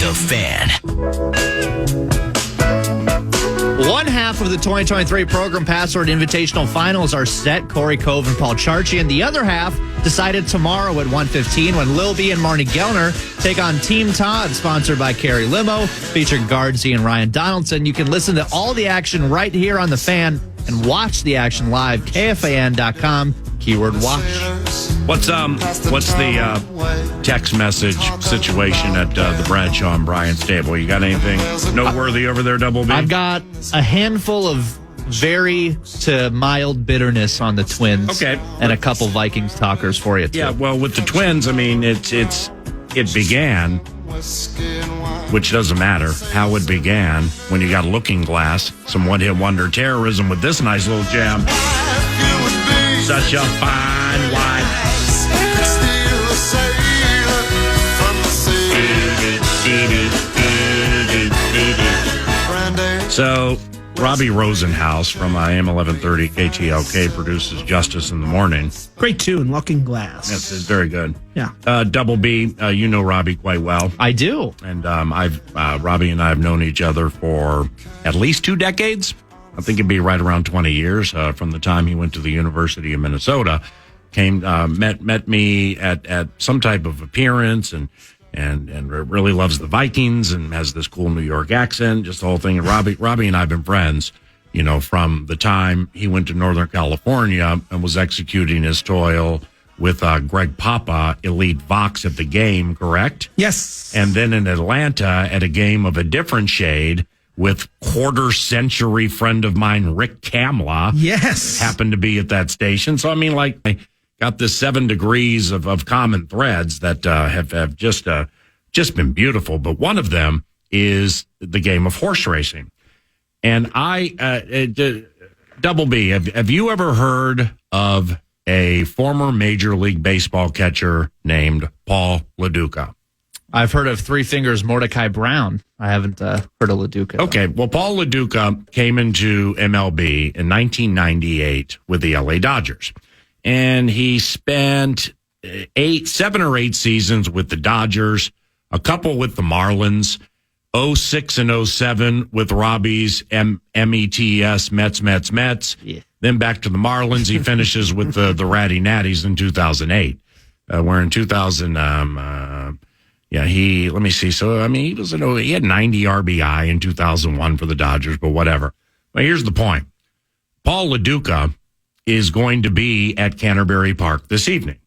The Fan. One half of the 2023 Program Password Invitational Finals are set. Corey Cove and Paul Charchian. The other half decided tomorrow at 1:15 when Lil B and Marnie Gellner take on Team Todd, sponsored by Carrie Limo, featuring Guardsy and Ryan Donaldson. You can listen to all the action right here on The Fan and watch the action live, KFAN.com, keyword watch. What's the text message situation at the Bradshaw and Bryan stable? You got anything noteworthy over there, Double B? I've got a handful of very to mild bitterness on the Twins. Okay. And a couple Vikings talkers for you, too. Yeah, well, with the Twins, I mean, it began, which doesn't matter how it began, when you got Looking Glass, some one-hit wonder terrorism with this nice little jam. Such a fine wine. So, Robbie Rosenhaus from AM 1130 KTLK produces Justice in the Morning. Great tune, Looking Glass. Yes, it's very good. Yeah. Double B, you know Robbie quite well. I do. And Robbie and I have known each other for at least 2 decades. I think it'd be right around 20 years from the time he went to the University of Minnesota. Met me at some type of appearance and really loves the Vikings and has this cool New York accent, just the whole thing. And Robbie and I have been friends, you know, from the time he went to Northern California and was executing his toil with Greg Papa, Elite Vox at the game, correct? Yes. And then in Atlanta at a game of a different shade with quarter-century friend of mine, Rick Kamla. Yes. Happened to be at that station. So, I mean, like, I got this 7 degrees of common threads that have just been beautiful. But one of them is the game of horse racing. And Double B, have you ever heard of a former Major League Baseball catcher named Paul LaDuca? I've heard of Three Fingers Mordecai Brown. I haven't heard of LaDuca. Okay, well, Paul LaDuca came into MLB in 1998 with the LA Dodgers. And he spent 7 or 8 seasons with the Dodgers, a couple with the Marlins, 06 and 07 with Robbie's METS, Mets. Yeah. Then back to the Marlins. He finishes with the Ratty Natties in 2008. Where in 2000, let me see. So, I mean, he had 90 RBI in 2001 for the Dodgers, but whatever. But here's the point. Paul LaDuca is going to be at Canterbury Park this evening.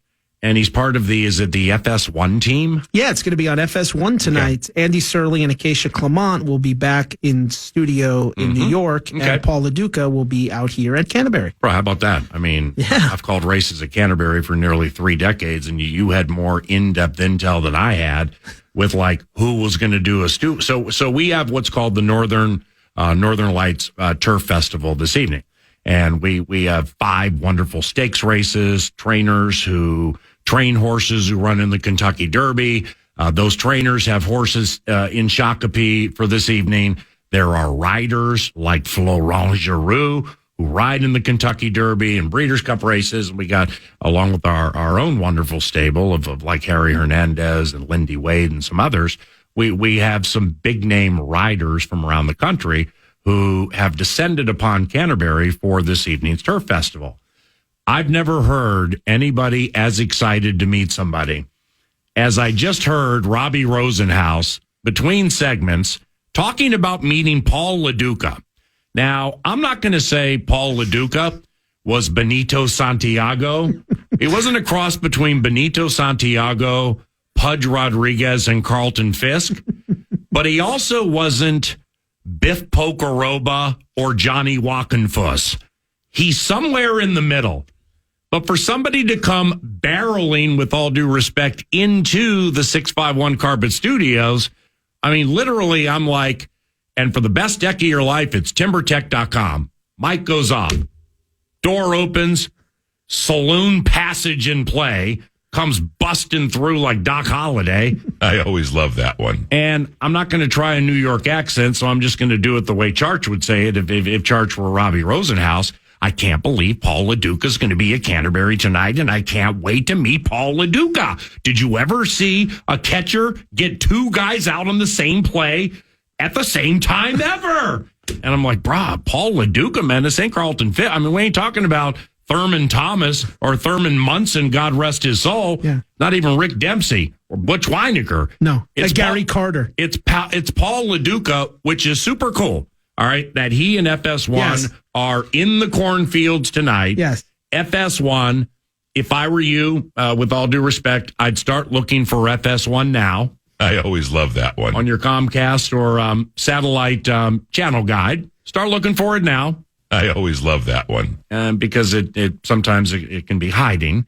And he's part of the FS1 team? Yeah, it's going to be on FS1 tonight. Okay. Andy Surley and Acacia Clement will be back in studio in New York. Okay. And Paul LaDuca will be out here at Canterbury. Bro, how about that? I mean, yeah. I've called races at Canterbury for nearly 3 decades, and you had more in-depth intel than I had with, like, who was going to do a So we have what's called the Northern Lights Turf Festival this evening. And we have 5 wonderful stakes races, trainers who train horses who run in the Kentucky Derby. Those trainers have horses in Shakopee for this evening. There are riders like Florent Giroux who ride in the Kentucky Derby and Breeders' Cup races. And we got, along with our own wonderful stable of like Harry Hernandez and Lindy Wade and some others, we have some big-name riders from around the country who have descended upon Canterbury for this evening's Turf Festival. I've never heard anybody as excited to meet somebody as I just heard Robbie Rosenhaus between segments talking about meeting Paul LaDuca. Now, I'm not going to say Paul LaDuca was Benito Santiago. It wasn't a cross between Benito Santiago, Pudge Rodriguez, and Carlton Fisk, but he also wasn't Biff Pocoroba or Johnny Walkenfuss. He's somewhere in the middle. But for somebody to come barreling, with all due respect, into the 651 Carpet Studios, I mean, literally, I'm like, and for the best deck of your life, it's timbertech.com. Mic goes off. Door opens. Saloon passage in play. Comes busting through like Doc Holliday. I always love that one. And I'm not going to try a New York accent, so I'm just going to do it the way Charch would say it if Charch were Robbie Rosenhaus. I can't believe Paul LaDuca is going to be at Canterbury tonight, and I can't wait to meet Paul LaDuca. Did you ever see a catcher get two guys out on the same play at the same time ever? And I'm like, brah, Paul LaDuca, man, this ain't Carlton Fit. I mean, we ain't talking about Thurman Thomas or Thurman Munson, God rest his soul. Yeah. Not even Rick Dempsey or Butch Weinecker. No, it's Gary Carter. It's Paul LaDuca, which is super cool. All right, that he and FS1 are in the cornfields tonight. Yes. FS1, if I were you, with all due respect, I'd start looking for FS1 now. I always love that one. On your Comcast or satellite channel guide. Start looking for it now. I always love that one. Because it sometimes it can be hiding.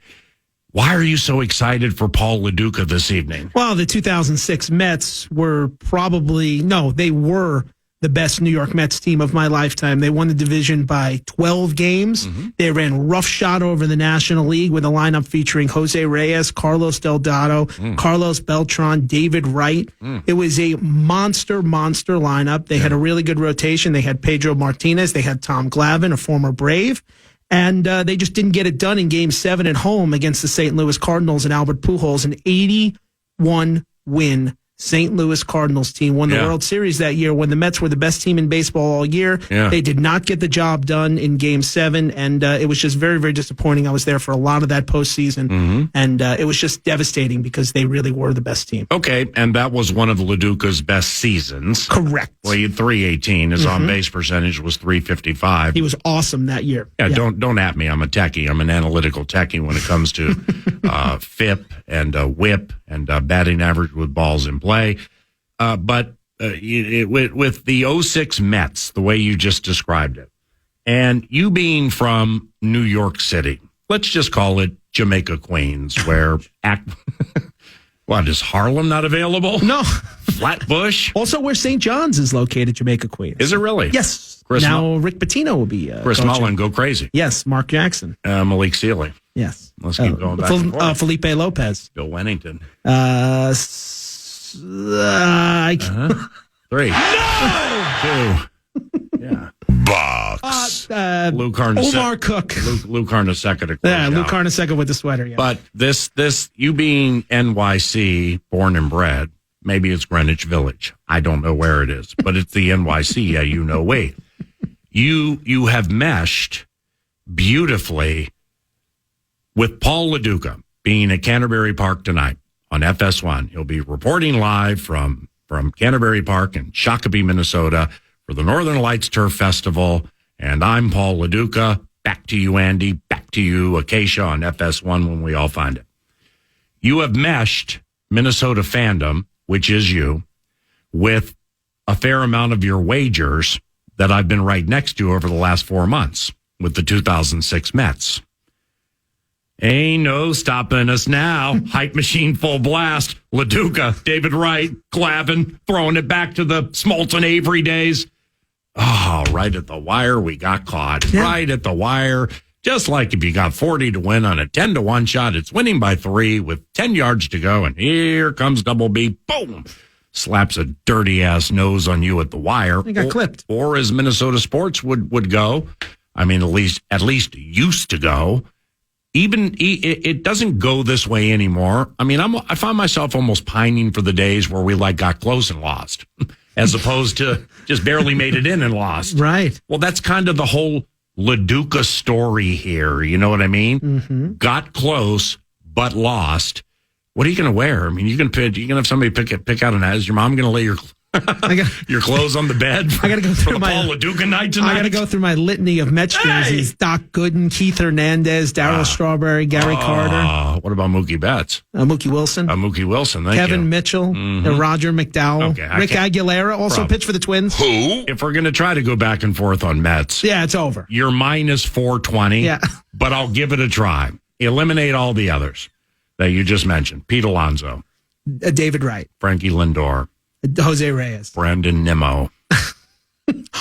Why are you so excited for Paul LaDuca this evening? Well, the 2006 Mets were they were the best New York Mets team of my lifetime. They won the division by 12 games. Mm-hmm. They ran roughshod over the National League with a lineup featuring Jose Reyes, Carlos Delgado, Carlos Beltran, David Wright. It was a monster lineup. They had a really good rotation. They had Pedro Martinez. They had Tom Glavine, a former Brave. And they just didn't get it done in Game 7 at home against the St. Louis Cardinals and Albert Pujols. An 81-win St. Louis Cardinals team won the World Series that year when the Mets were the best team in baseball all year. Yeah. They did not get the job done in Game 7, and it was just very, very disappointing. I was there for a lot of that postseason, and it was just devastating because they really were the best team. Okay, and that was one of LaDuca's best seasons. Correct. Well, he had 318. His on-base percentage was 355. He was awesome that year. Yeah, don't at me. I'm a techie. I'm an analytical techie when it comes to FIP and WHIP and batting average with balls in play. But with the 06 Mets, the way you just described it, and you being from New York City, let's just call it Jamaica, Queens, where what, is Harlem not available? No. Flatbush? Also where St. John's is located, Jamaica, Queens. Is it really? Yes. Rick Pitino will be Chris coaching. Mullin, go crazy. Yes, Mark Jackson. Malik Sealy. Yes. Let's keep going back and forth. Felipe Lopez. Bill Wennington. 3. No! 2. Yeah. Box. Lou Carnesecca. Omar Cook. Lou Carnesecca. Lou Carnesecca with the sweater. Yeah. But this, you being NYC, born and bred, maybe it's Greenwich Village. I don't know where it is, but it's the NYC. Yeah, you know. Wait, you have meshed beautifully with Paul LaDuca being at Canterbury Park tonight on FS1. He'll be reporting live from Canterbury Park in Shakopee, Minnesota, for the Northern Lights Turf Festival. And I'm Paul LaDuca. Back to you, Andy. Back to you, Acacia, on FS1 when we all find it. You have meshed Minnesota fandom, which is you, with a fair amount of your wagers that I've been right next to over the last 4 months with the 2006 Mets. Ain't no stopping us now. Hype machine full blast. LaDuca, David Wright, Glavine, throwing it back to the Smoltz Avery days. Oh, right at the wire, we got caught. Yeah. Right at the wire. Just like if you got 40 to win on a 10-1 shot, it's winning by 3 with 10 yards to go. And here comes Double B. Boom. Slaps a dirty-ass nose on you at the wire. He got clipped. Or as Minnesota sports would go, I mean, at least used to go. Even it doesn't go this way anymore. I mean, I find myself almost pining for the days where we got close and lost, as opposed to just barely made it in and lost. Right. Well, that's kind of the whole LaDuca story here. You know what I mean? Mm-hmm. Got close but lost. What are you going to wear? I mean, you can have somebody pick out an as. Your mom going to lay your clothes on the bed. I got to go through the Paul LaDuca night tonight. I got to go through my litany of Mets jerseys: Doc Gooden, Keith Hernandez, Darryl Strawberry, Gary Carter. What about Mookie Betts? Mookie Wilson. Mookie Wilson. Kevin Mitchell. Mm-hmm. Roger McDowell. Okay, Rick Aguilera also pitched for the Twins. Who? If we're going to try to go back and forth on Mets, it's over. You're minus 420. Yeah, but I'll give it a try. Eliminate all the others that you just mentioned: Pete Alonso, David Wright, Frankie Lindor, Jose Reyes, Brandon Nimmo.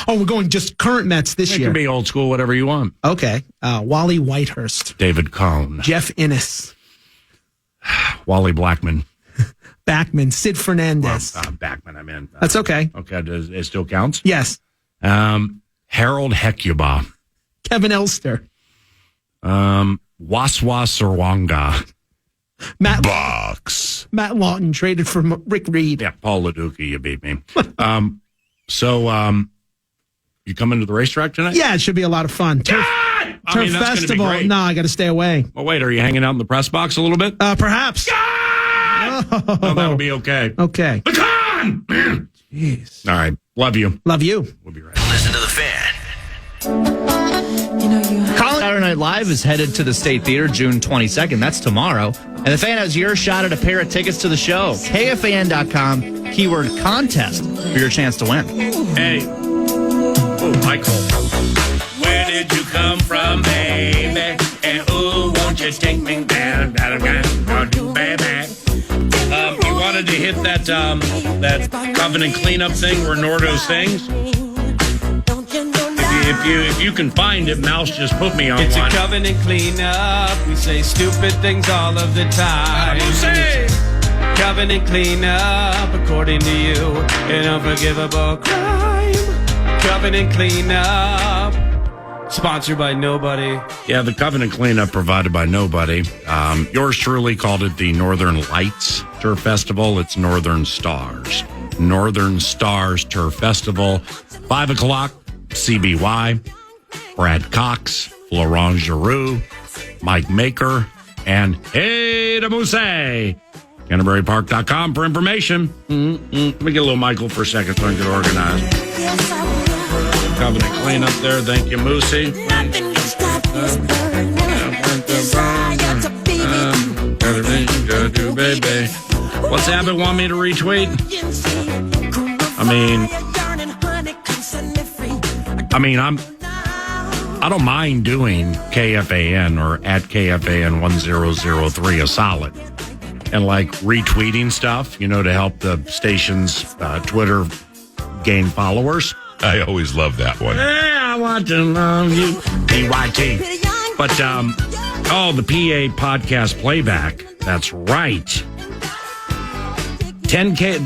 Oh, we're going just current Mets this year. It can be old school, whatever you want. Okay. Wally Whitehurst. David Cohn. Jeff Innes. Wally Blackman. Backman. Sid Fernandez. Backman, I'm in. That's okay. Okay, it still counts? Yes. Harold Hecuba. Kevin Elster. Waswa Sirwanga. Matt Lawton traded for Rick Reed. Yeah, Paul LaDuca, you beat me. You coming to the racetrack tonight? Yeah, it should be a lot of fun. Turf Festival. No, I got to stay away. Well, wait, are you hanging out in the press box a little bit? Perhaps. Oh, that'll be okay. Okay. The con! Jeez. All right. Love you. Love you. We'll be right. Listen to the Fan. Saturday Night Live is headed to the State Theater June 22nd. That's tomorrow. And the Fan has your shot at a pair of tickets to the show. KFAN.com, keyword contest for your chance to win. Hey. Oh, Michael. Where did you come from, baby? And oh, won't you take me down? Baby. You wanted to hit that Covenant cleanup thing where Nordo sings? If you can find it, Mouse just put me on It's one. a covenant cleanup. We say stupid things all of the time. Covenant cleanup, according to you, an unforgivable crime. Covenant cleanup, sponsored by nobody. Yeah, the Covenant cleanup provided by nobody. Yours truly called it the Northern Lights Turf Festival. It's Northern Stars. Northern Stars Turf Festival. 5 o'clock, CBY. Brad Cox, Florent Giroux, Mike Maker, and Hey to Mousse. CanterburyPark.com for information. Let me get a little Michael for a second so I can get organized. Covenant cleanup there. Thank you, Moosey. What's Abbott want me to retweet? I don't mind doing KFAN or at KFAN 1003 a solid and like retweeting stuff, to help the station's Twitter gain followers. I always love that one. Yeah, I want to love you, PYT. But, the PA podcast playback. That's right. 10K,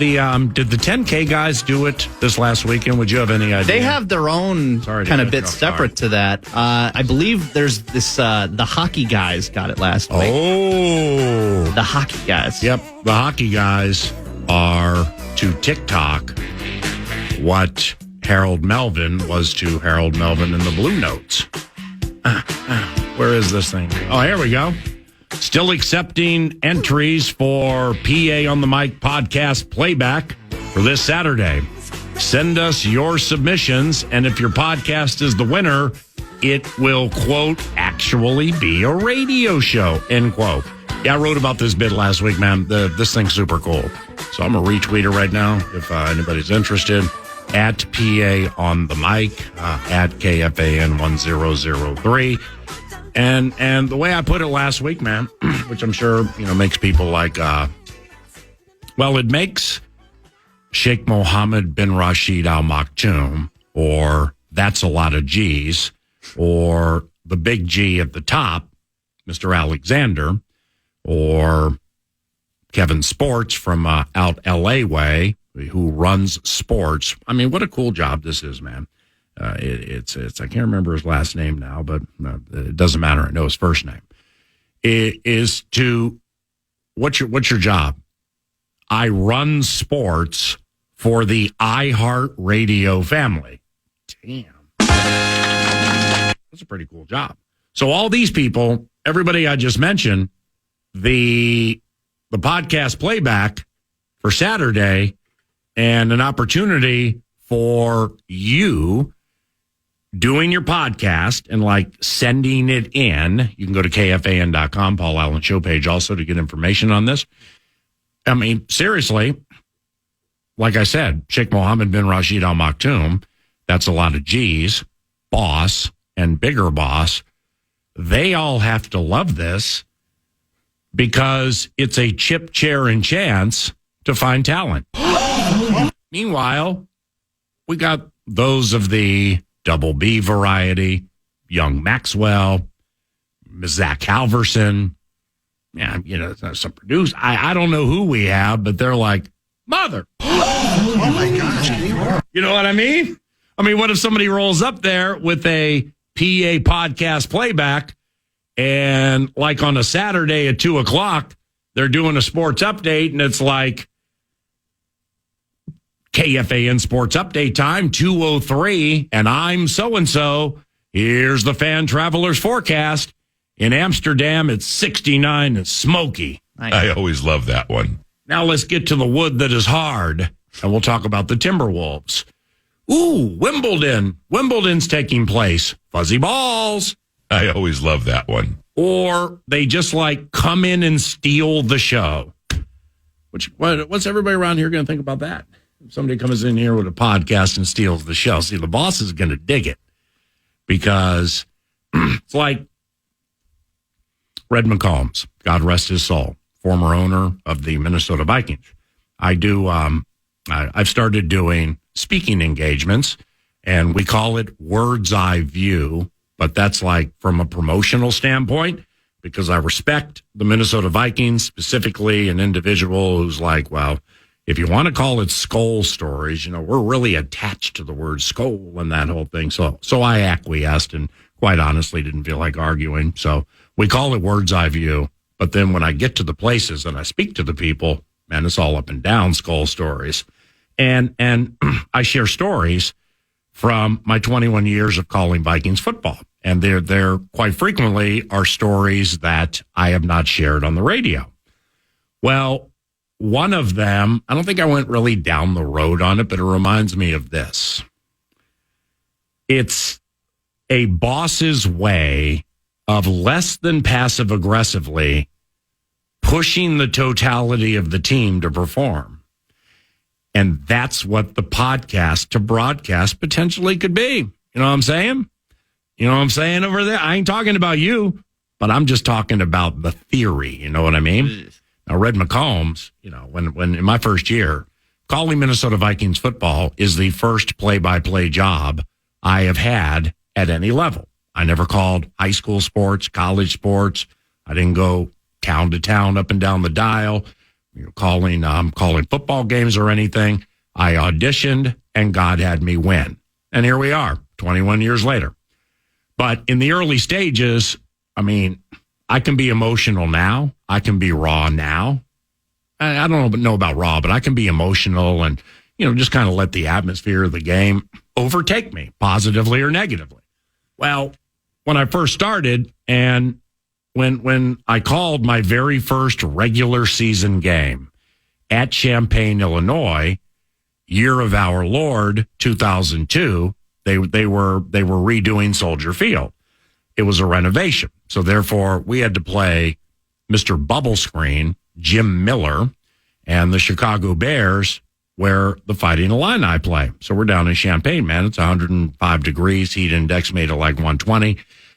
did the 10K guys do it this last weekend? Would you have any idea? They have their own kind of bit separate to that. I believe there's this, the hockey guys got it last week. Oh. The hockey guys. Yep. The hockey guys are to TikTok what Harold Melvin was to Harold Melvin in the Blue Notes. Where is this thing? Oh, here we go. Still accepting entries for PA on the Mic podcast playback for this Saturday. Send us your submissions, and if your podcast is the winner, it will, quote, actually be a radio show, end quote. Yeah, I wrote about this bit last week, man. This thing's super cool. So I'm going to retweet it right now if anybody's interested. At PA on the Mic, at KFAN 1003. And the way I put it last week, man, which I'm sure, makes people like, it makes Sheikh Mohammed bin Rashid Al Maktoum, or That's a Lot of G's, or the big G at the top, Mr. Alexander, or Kevin Sports from out LA way, who runs sports. I mean, what a cool job this is, man. It's I can't remember his last name now, but it doesn't matter. I know his first name. It is to what's your job? I run sports for the iHeartRadio family. Damn, that's a pretty cool job. So all these people, everybody I just mentioned, the podcast playback for Saturday, and an opportunity for you doing your podcast and like sending it in. You can go to KFAN.com, Paul Allen Show page also to get information on this. I mean, seriously, like I said, Sheikh Mohammed bin Rashid Al Maktoum, that's a lot of G's, boss and bigger boss. They all have to love this because it's a chip, chair, and chance to find talent. Meanwhile, we got those of the Double B variety, Young Maxwell, Zach Halverson, some produce. I don't know who we have, but they're like, mother. Oh my gosh. You know what I mean? I mean, what if somebody rolls up there with a PA podcast playback. And like on a Saturday at 2:00, they're doing a sports update, and it's like KFAN sports update time, 2:03, and I'm so-and-so. Here's the Fan Travelers forecast. In Amsterdam, it's 69 and smoky. I always love that one. Now let's get to the wood that is hard, and we'll talk about the Timberwolves. Ooh, Wimbledon. Wimbledon's taking place. Fuzzy balls. I always love that one. Or they just like come in and steal the show. What's everybody around here going to think about that? If somebody comes in here with a podcast and steals the show. See, the boss is going to dig it because it's like Red McCombs, God rest his soul, former owner of the Minnesota Vikings. I've started doing speaking engagements, and we call it Word's Eye View, but that's like from a promotional standpoint, because I respect the Minnesota Vikings, specifically an individual who's like, well, if you want to call it skull stories, we're really attached to the word skull and that whole thing. So I acquiesced and quite honestly didn't feel like arguing. So we call it Word's Eye View. But then when I get to the places and I speak to the people, man, it's all up and down skull stories. And I share stories from my 21 years of calling Vikings football. And they're quite frequently are stories that I have not shared on the radio. Well, one of them, I don't think I went really down the road on it, but it reminds me of this. It's a boss's way of less than passive aggressively pushing the totality of the team to perform. And that's what the podcast to broadcast potentially could be. You know what I'm saying? You know what I'm saying over there? I ain't talking about you, but I'm just talking about the theory. You know what I mean? Now, Red McCombs, when in my first year, calling Minnesota Vikings football is the first play-by-play job I have had at any level. I never called high school sports, college sports. I didn't go town to town, up and down the dial, calling football games or anything. I auditioned, and God had me win. And here we are, 21 years later. But in the early stages, I can be emotional now. I can be raw now. I don't know about raw, but I can be emotional and, just kind of let the atmosphere of the game overtake me, positively or negatively. Well, when I first started and when I called my very first regular season game at Champaign, Illinois, year of our Lord, 2002, they were redoing Soldier Field. It was a renovation. So therefore, we had to play Mr. Bubble Screen, Jim Miller, and the Chicago Bears, where the Fighting Illini play. So we're down in Champaign, man. It's 105 degrees. Heat index made it like 120.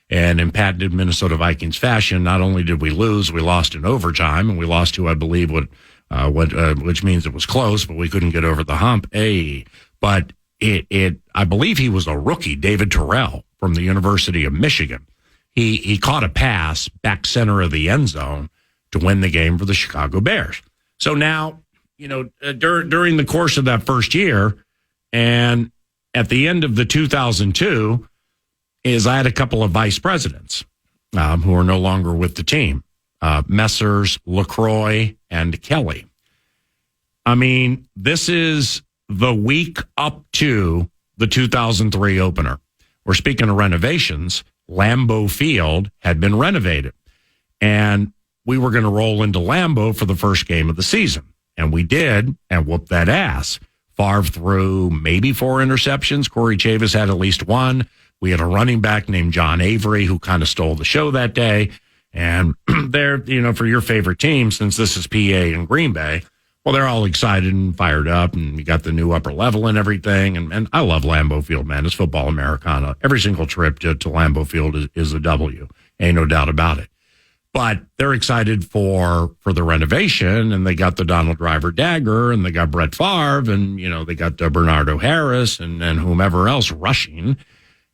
And in patented Minnesota Vikings fashion, not only did we lose, we lost in overtime, and we lost to, I believe, which means it was close, but we couldn't get over the hump. But I believe he was a rookie, David Terrell from the University of Michigan. He caught a pass back center of the end zone to win the game for the Chicago Bears. So now, during the course of that first year, and at the end of the 2002, I had a couple of vice presidents who are no longer with the team, Messrs. LaCroix and Kelly. This is the week up to the 2003 opener. We're speaking of renovations. Lambeau Field had been renovated, and we were going to roll into Lambeau for the first game of the season. And we did, and whooped that ass. Favre threw maybe 4 interceptions. Corey Chavis had at least 1. We had a running back named John Avery who kind of stole the show that day. And they're, for your favorite team, since this is PA and Green Bay, well, they're all excited and fired up, and you got the new upper level and everything. And I love Lambeau Field, man. It's football Americana. Every single trip to Lambeau Field is a W. Ain't no doubt about it. But they're excited for the renovation, and they got the Donald Driver dagger, and they got Brett Favre, and, they got Bernardo Harris and whomever else rushing.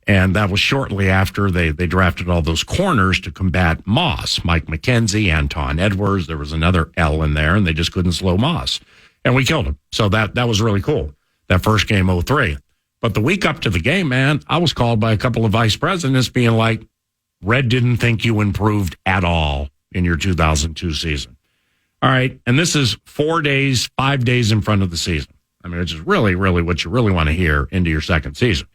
And that was shortly after they drafted all those corners to combat Moss, Mike McKenzie, Anton Edwards. There was another L in there, and they just couldn't slow Moss. And we killed him. So that was really cool, that first game, 03. But the week up to the game, man, I was called by a couple of vice presidents being like, Red didn't think you improved at all in your 2002 season. All right. And this is 5 days in front of the season. I mean, which is really, really what you really want to hear into your second season.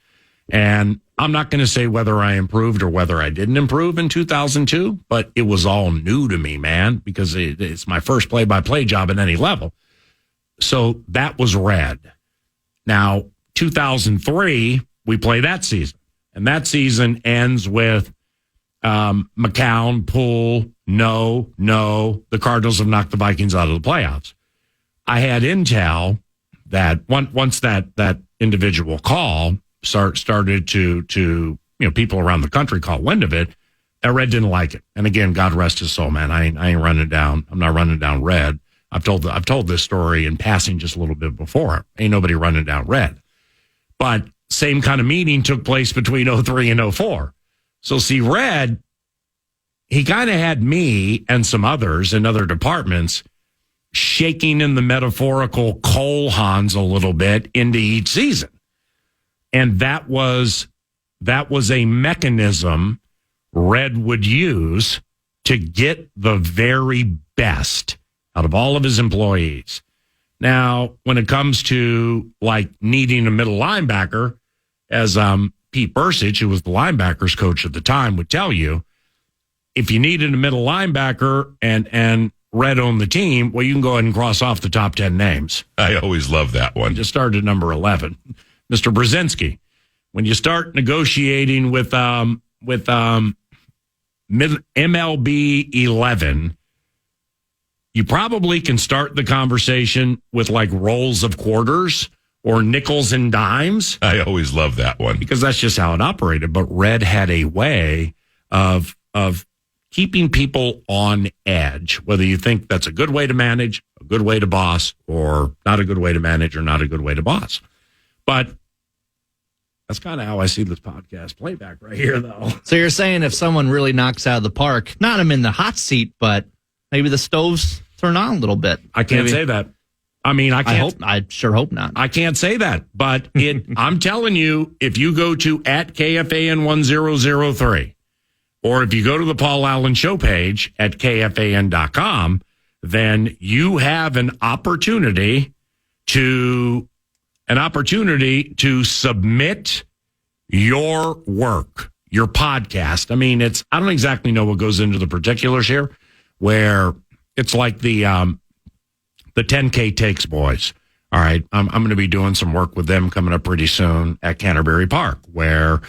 And I'm not going to say whether I improved or whether I didn't improve in 2002, but it was all new to me, man, because it's my first play-by-play job at any level. So that was Red. Now, 2003, we play that season. And that season ends with McCown, Poole, no. The Cardinals have knocked the Vikings out of the playoffs. I had intel that once that individual call started to people around the country caught wind of it, that Red didn't like it. And again, God rest his soul, man. I ain't running down. I'm not running down Red. I've told this story in passing just a little bit before. Ain't nobody running down Red. But same kind of meeting took place between 03 and 04. So see, Red, he kind of had me and some others in other departments shaking in the metaphorical coal hans a little bit into each season. And that was a mechanism Red would use to get the very best out of all of his employees. Now, when it comes to like needing a middle linebacker, as Pete Bursich, who was the linebackers coach at the time, would tell you, if you needed a middle linebacker and Red owned the team, well, you can go ahead and cross off the top 10 names. I always love that one. Just started at number 11. Mr. Brzezinski. When you start negotiating with MLB 11, you probably can start the conversation with like rolls of quarters or nickels and dimes. I always love that one. Because that's just how it operated. But Red had a way of keeping people on edge, whether you think that's a good way to manage, a good way to boss, or not a good way to manage or not a good way to boss. But that's kind of how I see this podcast playback right here, though. So you're saying if someone really knocks out of the park, not him in the hot seat, but maybe the stoves turn on a little bit. I can't say that. I mean, I can't. I sure hope not. I can't say that, but I'm telling you, if you go to at KFAN 1003, or if you go to the Paul Allen Show page at KFAN.com, then you have an opportunity to submit your work, your podcast. I mean, I don't exactly know what goes into the particulars here, where it's like the 10K Takes boys. All right. I'm going to be doing some work with them coming up pretty soon at Canterbury Park, where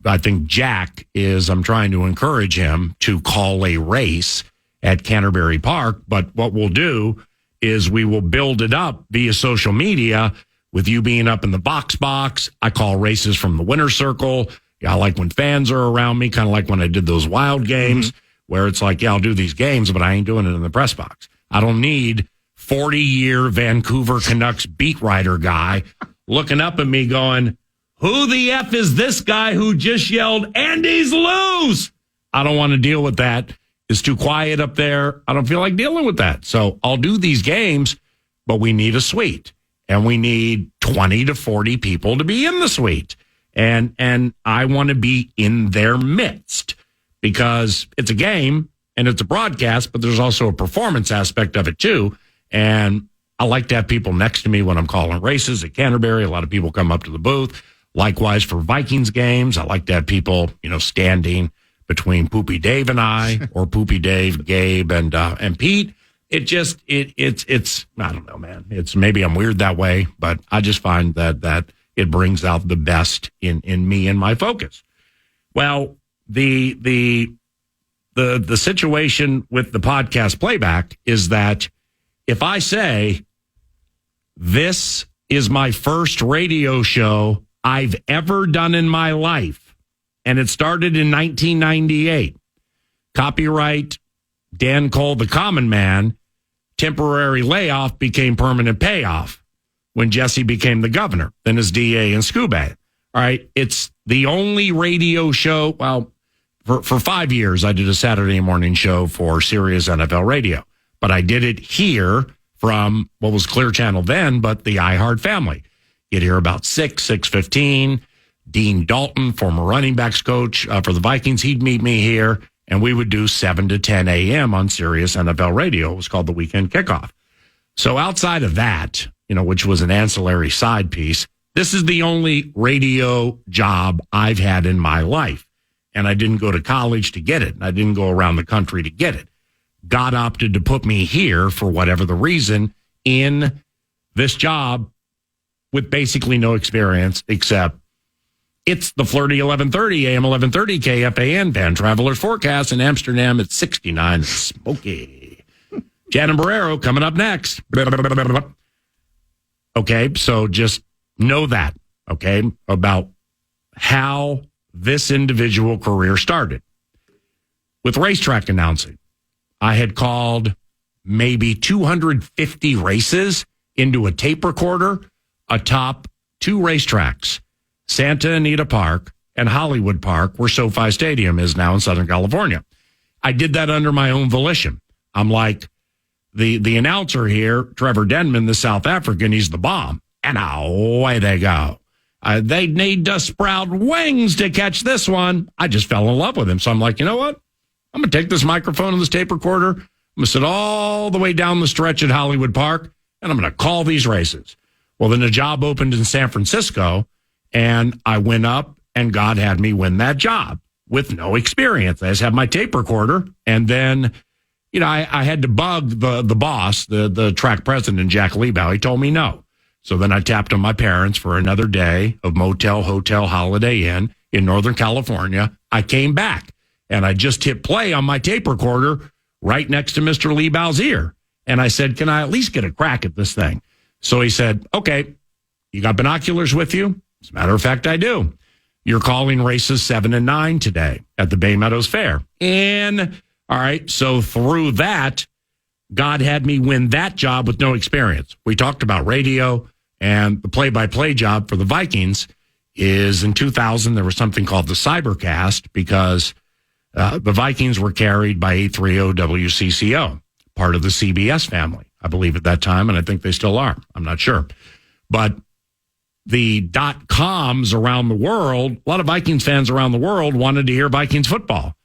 I think I'm trying to encourage him to call a race at Canterbury Park. But what we'll do is we will build it up via social media with you being up in the box. I call races from the winner's circle. Yeah, I like when fans are around me, kind of like when I did those wild games where it's like, yeah, I'll do these games, but I ain't doing it in the press box. I don't need 40-year Vancouver Canucks beat writer guy looking up at me going, who the F is this guy who just yelled, Andy's loose? I don't want to deal with that. It's too quiet up there. I don't feel like dealing with that. So I'll do these games, but we need a suite. And we need 20 to 40 people to be in the suite. And I want to be in their midst because it's a game and it's a broadcast, but there's also a performance aspect of it too. And I like to have people next to me when I'm calling races at Canterbury. A lot of people come up to the booth. Likewise for Vikings games, I like to have people, standing between Poopy Dave and I, or Poopy Dave, Gabe, and Pete. It's I don't know, man. It's maybe I'm weird that way, but I just find that it brings out the best in me and my focus. Well, the situation with the podcast playback is that if I say this is my first radio show I've ever done in my life, and it started in 1998, copyright Dan Cole, the Common Man, temporary layoff became permanent payoff when Jesse became the governor, then as DA in Scooby. All right. It's the only radio show. Well, for 5 years, I did a Saturday morning show for Sirius NFL Radio, but I did it here from what was Clear Channel then, but the iHeart family. Get here about 6:15. Dean Dalton, former running backs coach for the Vikings, he'd meet me here, and we would do 7 to 10 a.m. on Sirius NFL Radio. It was called the Weekend Kickoff. So outside of that, which was an ancillary side piece, this is the only radio job I've had in my life. And I didn't go to college to get it. I didn't go around the country to get it. God opted to put me here for whatever the reason in this job with basically no experience except it's the flirty 1130, AM 1130, KFAN, Van Traveler's Forecast. In Amsterdam, it's 69, smoky. Jan and Barrero coming up next. Okay, so just know that, okay, about how this individual career started. With racetrack announcing, I had called maybe 250 races into a tape recorder atop 2 racetracks, Santa Anita Park and Hollywood Park, where SoFi Stadium is now in Southern California. I did that under my own volition. I'm like, the announcer here, Trevor Denman, the South African, he's the bomb. And away they go. They need to sprout wings to catch this one. I just fell in love with him. So I'm like, you know what? I'm going to take this microphone and this tape recorder. I'm going to sit all the way down the stretch at Hollywood Park, and I'm going to call these races. Well, then a job opened in San Francisco, and I went up, and God had me win that job with no experience. I just had my tape recorder, and then, I had to bug the boss, the track president, Jack Liebau. He told me no. So then I tapped on my parents for another day of motel, hotel, Holiday Inn in Northern California. I came back, and I just hit play on my tape recorder right next to Mr. Liebau's ear. And I said, can I at least get a crack at this thing? So he said, okay, you got binoculars with you? As a matter of fact, I do. You're calling races 7 and 9 today at the Bay Meadows Fair. And all right, so through that, God had me win that job with no experience. We talked about radio, and the play-by-play job for the Vikings is in 2000, there was something called the Cybercast because the Vikings were carried by 830 WCCO, part of the CBS family, I believe at that time, and I think they still are. I'm not sure. But the .coms around the world, a lot of Vikings fans around the world wanted to hear Vikings football.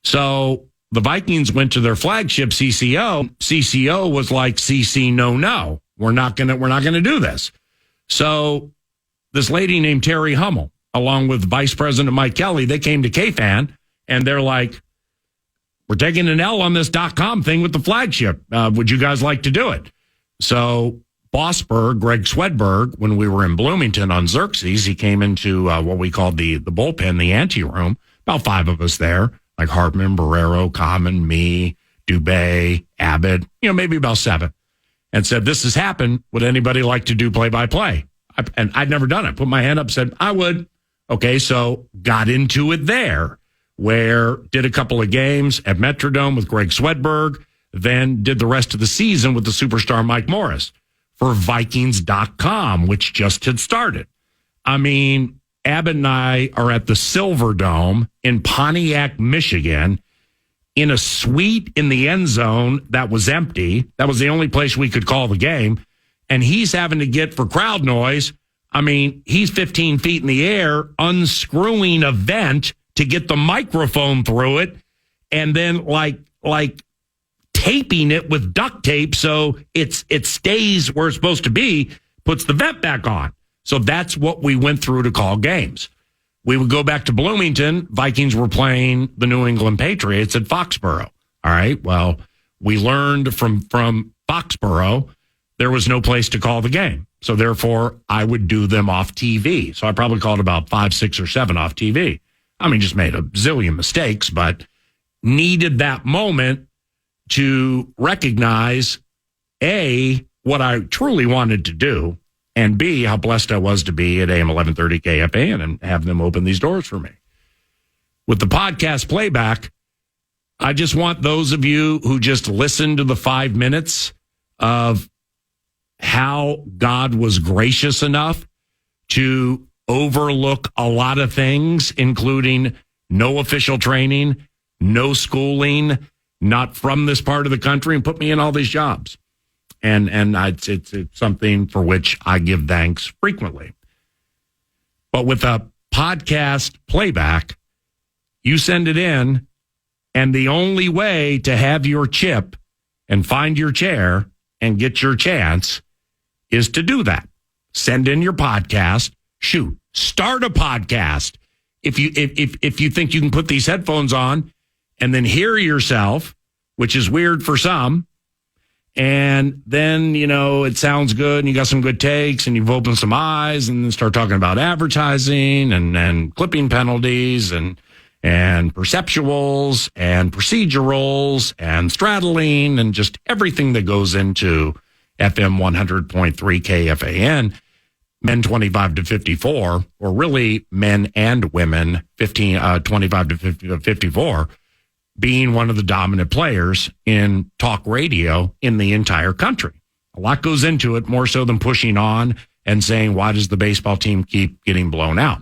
So the Vikings went to their flagship CCO. CCO was like, CC, no. We're not gonna do this. So this lady named Terry Hummel, along with Vice President Mike Kelly, they came to KFAN and they're like, we're taking an L on this .com thing with the flagship. Would you guys like to do it? So Bossberg, Greg Swedberg, when we were in Bloomington on Xerxes, he came into what we called the bullpen, the ante room, about 5 of us there, like Hartman, Barrero, Common, me, Dubé, Abbott, maybe about 7, and said, this has happened. Would anybody like to do play-by-play? And I'd never done it. Put my hand up, said, I would. Okay, so got into it there, where did a couple of games at Metrodome with Greg Swedberg, then did the rest of the season with the superstar Mike Morris for Vikings.com, which just had started. I mean, Abbott and I are at the Silver Dome in Pontiac, Michigan, in a suite in the end zone that was empty. That was the only place we could call the game. And he's having to get, for crowd noise, I mean, he's 15 feet in the air, unscrewing a vent to get the microphone through it, and then like taping it with duct tape so it stays where it's supposed to be, puts the vent back on. So that's what we went through to call games. We would go back to Bloomington. Vikings were playing the New England Patriots at Foxborough. All right. Well, we learned from Foxborough there was no place to call the game. So therefore, I would do them off TV. So I probably called about 5, 6, or 7 off TV. I mean, just made a zillion mistakes, but needed that moment to recognize, A, what I truly wanted to do, and B, how blessed I was to be at AM 1130 KFAN and have them open these doors for me. With the podcast playback, I just want those of you who just listened to the 5 minutes of how God was gracious enough to overlook a lot of things, including no official training, no schooling, not from this part of the country, and put me in all these jobs. And it's something for which I give thanks frequently. But with a podcast playback, you send it in, and the only way to have your chip and find your chair and get your chance is to do that. Send in your podcast. Shoot, start a podcast. If you think you can put these headphones on and then hear yourself, which is weird for some, and then, it sounds good and you got some good takes and you've opened some eyes and then start talking about advertising and clipping penalties and perceptuals and procedurals and straddling and just everything that goes into FM 100.3 KFAN, men 25 to 54, or really men and women 25 to 54, being one of the dominant players in talk radio in the entire country. A lot goes into it, more so than pushing on and saying, why does the baseball team keep getting blown out?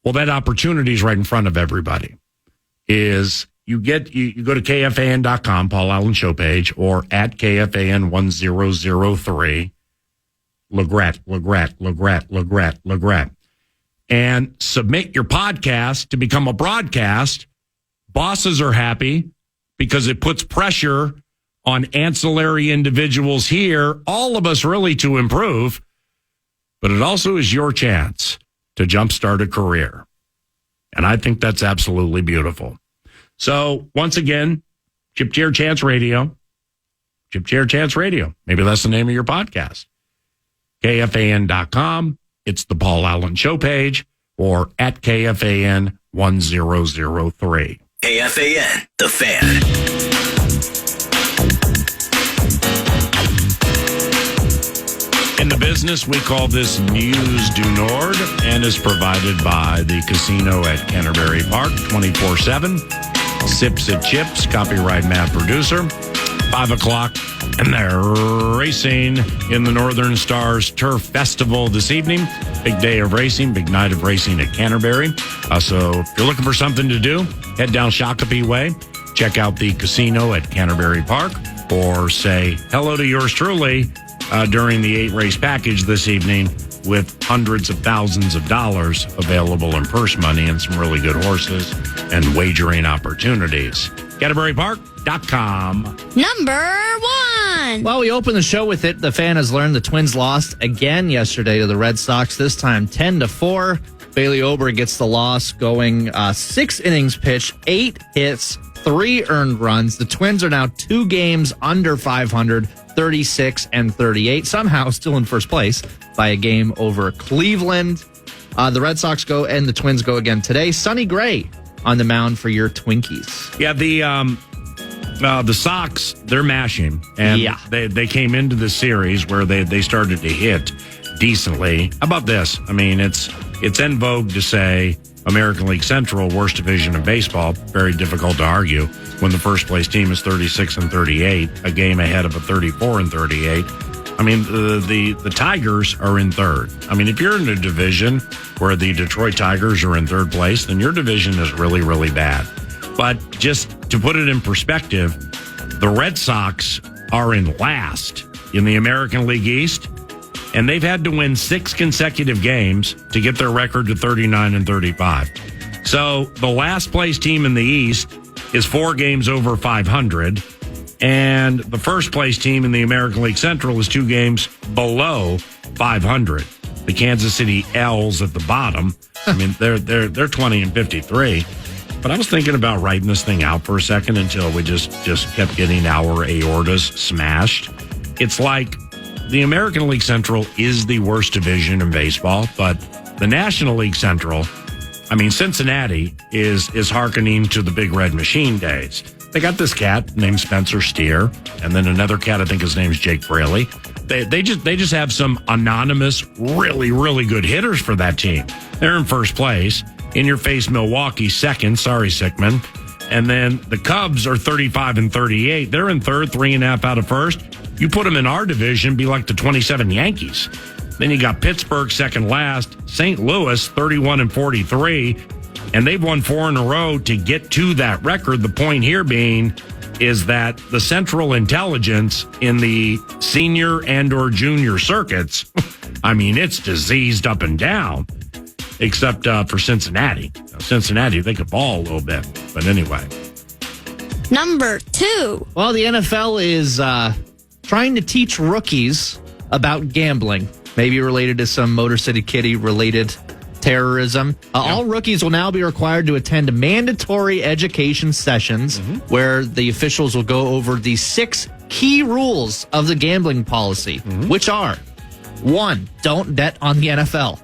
Well, that opportunity is right in front of everybody. You go to KFAN.com, Paul Allen Show page, or at KFAN 1003, Legret, and submit your podcast to become a broadcast. Bosses are happy because it puts pressure on ancillary individuals here, all of us really, to improve, but it also is your chance to jumpstart a career. And I think that's absolutely beautiful. So once again, Chip Chair Chance Radio. Maybe that's the name of your podcast. KFAN.com. It's the Paul Allen Show page, or at KFAN 1003. KFAN, The Fan. In the business, we call this News du Nord, and is provided by the casino at Canterbury Park, 24/7. Sips and Chips, copyright Matt Producer. 5 o'clock, and they're racing in the Northern Stars Turf Festival this evening. Big day of racing, big night of racing at Canterbury. So if you're looking for something to do, head down Shakopee Way. Check out the casino at Canterbury Park, or say hello to yours truly during the 8-race package this evening, with hundreds of thousands of dollars available in purse money and some really good horses and wagering opportunities. CanterburyPark.com. Number 1. Well, we opened the show with it. The Fan has learned the Twins lost again yesterday to the Red Sox, this time 10-4. Bailey Ober gets the loss, going 6 innings pitched, 8 hits, 3 earned runs. The Twins are now 2 games under 500, 36-38, somehow still in first place by a game over Cleveland. The Red Sox go and the Twins go again today. Sonny Gray on the mound for your Twinkies. Yeah, the Sox, they're mashing, and they came into the series where they started to hit decently. How about this? I mean, it's en vogue to say American League Central, worst division in baseball. Very difficult to argue when the first place team is 36-38, a game ahead of a 34-38. I mean, the Tigers are in third. I mean, if you're in a division where the Detroit Tigers are in third place, then your division is really, really bad. But just to put it in perspective, the Red Sox are in last in the American League East, and they've had to win 6 consecutive games to get their record to 39-35. So the last place team in the East is 4 games over 500. And the first place team in the American League Central is 2 games below 500. The Kansas City L's at the bottom. I mean, they're 20-53. But I was thinking about writing this thing out for a second until we just kept getting our aortas smashed. It's like the American League Central is the worst division in baseball, but the National League Central, I mean, Cincinnati is hearkening to the Big Red Machine days. They got this cat named Spencer Steer, and then another cat, I think his name's Jake Fraley. They just have some anonymous, really, really good hitters for that team. They're in first place. In your face, Milwaukee second. Sorry, Sickman. And then the Cubs are 35-38. They're in third, 3.5 out of first. You put them in our division, be like the 27 Yankees. Then you got Pittsburgh second last, St. Louis 31-43. And they've won 4 in a row to get to that record. The point here being, is that the central intelligence in the senior and or junior circuits, I mean, it's diseased up and down, except for Cincinnati. Cincinnati, they could ball a little bit. But anyway. Number 2. Well, the NFL is trying to teach rookies about gambling, maybe related to some Motor City Kitty related terrorism. All rookies will now be required to attend mandatory education sessions where the officials will go over the 6 key rules of the gambling policy, which are 1, don't bet on the NFL.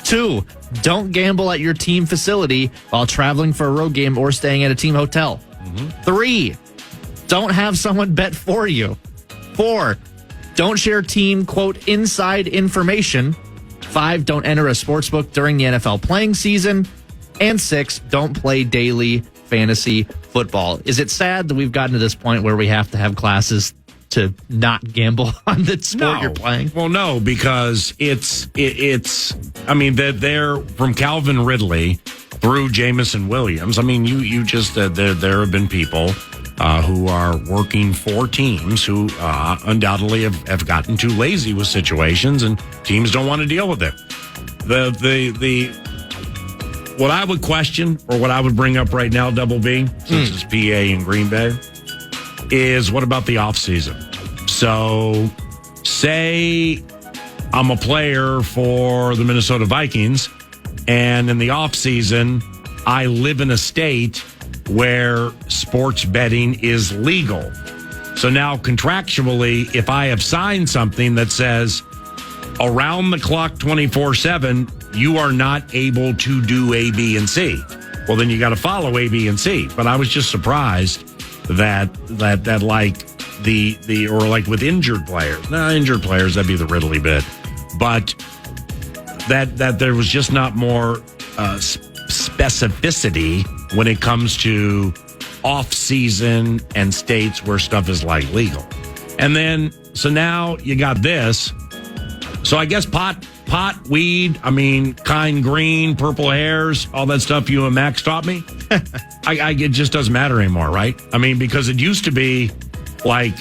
2, don't gamble at your team facility while traveling for a road game or staying at a team hotel. 3, don't have someone bet for you. 4, don't share team, quote, inside information. 5, don't enter a sports book during the NFL playing season. And 6, don't play daily fantasy football. Is it sad that we've gotten to this point where we have to have classes to not gamble on the sport you're playing? Well, no, because it's I mean, they're from Calvin Ridley through Jamison Williams. I mean, you just, there have been people who are working for teams who undoubtedly have gotten too lazy with situations, and teams don't want to deal with it. What I would question, or what I would bring up right now, Double B, since it's PA and Green Bay, is what about the offseason? So, say I'm a player for the Minnesota Vikings, and in the offseason, I live in a state where sports betting is legal. So now contractually, if I have signed something that says around the clock 24/7, you are not able to do A, B, and C. Well, then you got to follow A, B, and C. But I was just surprised that like or like with injured players. Injured players, that'd be the Ridley bit. But that there was just not more specificity when it comes to off-season and states where stuff is like legal. And then, so now you got this. So I guess pot, weed, I mean, kind green, purple hairs, all that stuff you and Max taught me. It just doesn't matter anymore, right? I mean, because it used to be like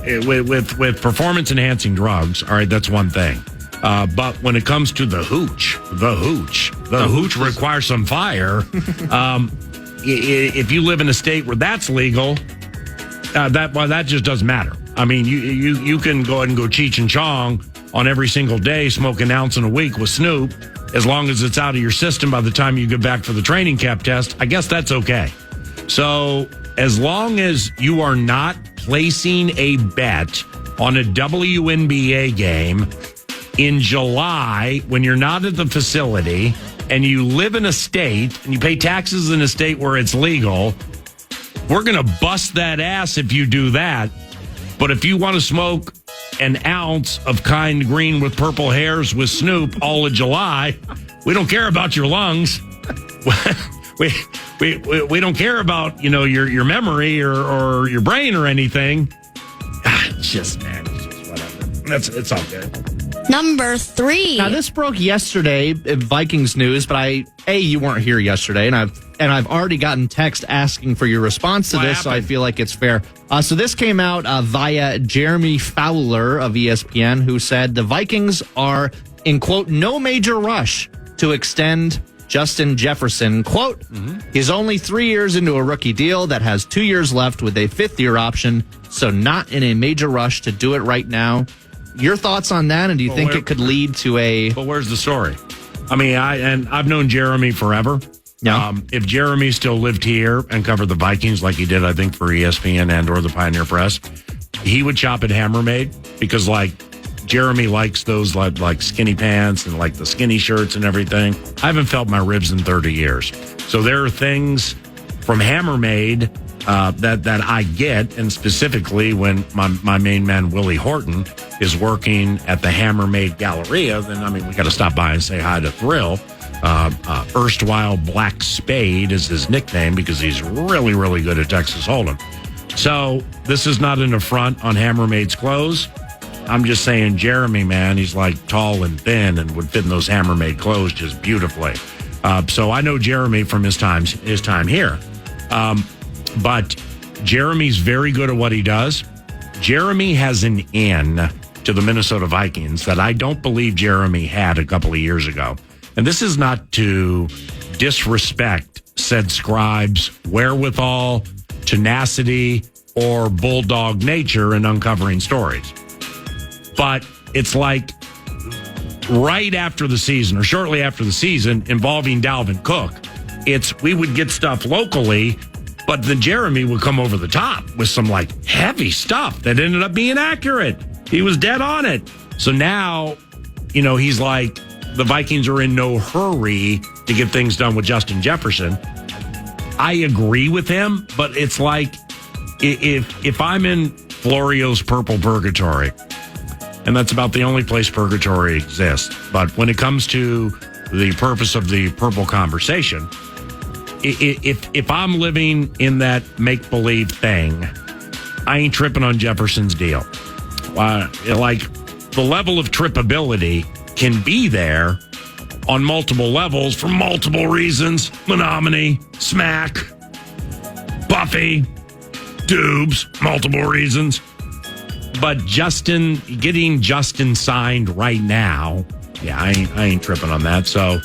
with performance-enhancing drugs, all right, that's one thing. But when it comes to the hooch requires some fire. If you live in a state where that's legal, that just doesn't matter. I mean, you can go ahead and go Cheech and Chong on every single day, smoke an ounce in a week with Snoop, as long as it's out of your system by the time you get back for the training camp test. I guess that's okay. So as long as you are not placing a bet on a WNBA game in July when you're not at the facility and you live in a state and you pay taxes in a state where it's legal, we're going to bust that ass if you do that. But if you want to smoke an ounce of kind green with purple hairs with Snoop all of July, we don't care about your lungs. we don't care about, your memory or your brain or anything. It's just whatever. It's all good. Number 3. Now, this broke yesterday in Vikings news, but you weren't here yesterday, and I've already gotten text asking for your response to this, so I feel like it's fair. So this came out via Jeremy Fowler of ESPN, who said the Vikings are in, quote, no major rush to extend Justin Jefferson. Quote, he's only 3 years into a rookie deal that has 2 years left with a 5th-year option, so not in a major rush to do it right now. Your thoughts on that, and do you think it could lead to a... But where's the story? I mean, I've known Jeremy forever. Yeah. If Jeremy still lived here and covered the Vikings like he did, I think, for ESPN and or the Pioneer Press, he would shop at Hammermade because, like, Jeremy likes those like skinny pants and like the skinny shirts and everything. I haven't felt my ribs in 30 years. So there are things from Hammermade that I get, and specifically when my main man Willie Horton is working at the Hammermade Galleria, then we got to stop by and say hi to Thrill. Erstwhile Black Spade is his nickname because he's really, really good at Texas Hold'em. So this is not an affront on Hammermade's clothes. I'm just saying, Jeremy, man, he's like tall and thin and would fit in those Hammermade clothes just beautifully. So I know Jeremy from his time here. But Jeremy's very good at what he does. Jeremy has an in to the Minnesota Vikings that I don't believe Jeremy had a couple of years ago. And this is not to disrespect said scribe's wherewithal, tenacity, or bulldog nature in uncovering stories. But it's like right after the season or shortly after the season involving Dalvin Cook, we would get stuff locally, but then Jeremy would come over the top with some like heavy stuff that ended up being accurate. He was dead on it. So now, he's like, the Vikings are in no hurry to get things done with Justin Jefferson. I agree with him, but it's like if I'm in Florio's purple purgatory, and that's about the only place purgatory exists, but when it comes to the purpose of the purple conversation, if I'm living in that make-believe thing, I ain't tripping on Jefferson's deal. Like, the level of trippability can be there on multiple levels for multiple reasons. Menominee, Smack, Buffy, Dubes, multiple reasons. But getting Justin signed right now, yeah, I ain't tripping on that. So,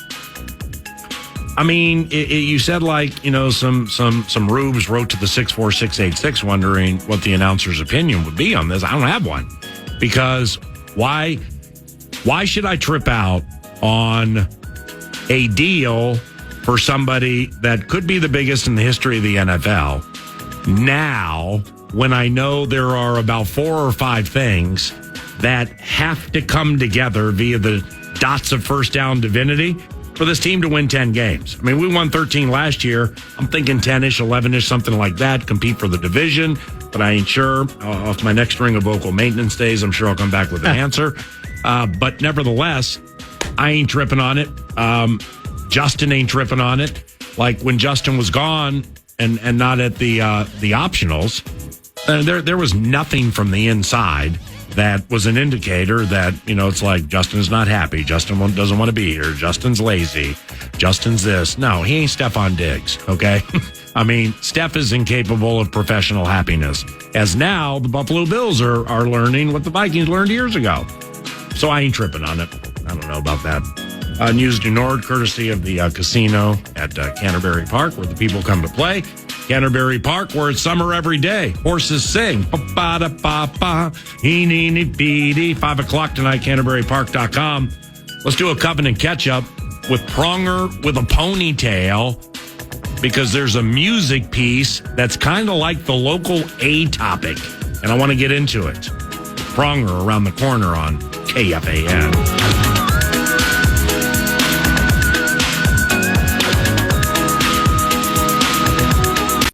I mean, you said some rubes wrote to the 64686 wondering what the announcer's opinion would be on this. I don't have one, because why should I trip out on a deal for somebody that could be the biggest in the history of the NFL now, when I know there are about 4 or 5 things that have to come together via the dots of first down divinity for this team to win 10 games? I mean, we won 13 last year. I'm thinking 10-ish, 11-ish, something like that, compete for the division, but I ain't sure. Off my next string of vocal maintenance days, I'm sure I'll come back with an answer. But nevertheless, I ain't tripping on it. Justin ain't tripping on it. Like when Justin was gone and not at the optionals, there was nothing from the inside that was an indicator that, it's like Justin's not happy. Justin doesn't want to be here. Justin's lazy. Justin's this. No, he ain't Stephon Diggs, okay? I mean, Steph is incapable of professional happiness, as now the Buffalo Bills are learning what the Vikings learned years ago. So I ain't tripping on it. I don't know about that. News du Nord, courtesy of the casino at Canterbury Park, where the people come to play. Canterbury Park, where it's summer every day. Horses sing. 5 o'clock tonight, CanterburyPark.com. Let's do a covenant catch-up with Pronger with a ponytail, because there's a music piece that's kind of like the local A topic, and I want to get into it. Pronger around the corner on KFAN.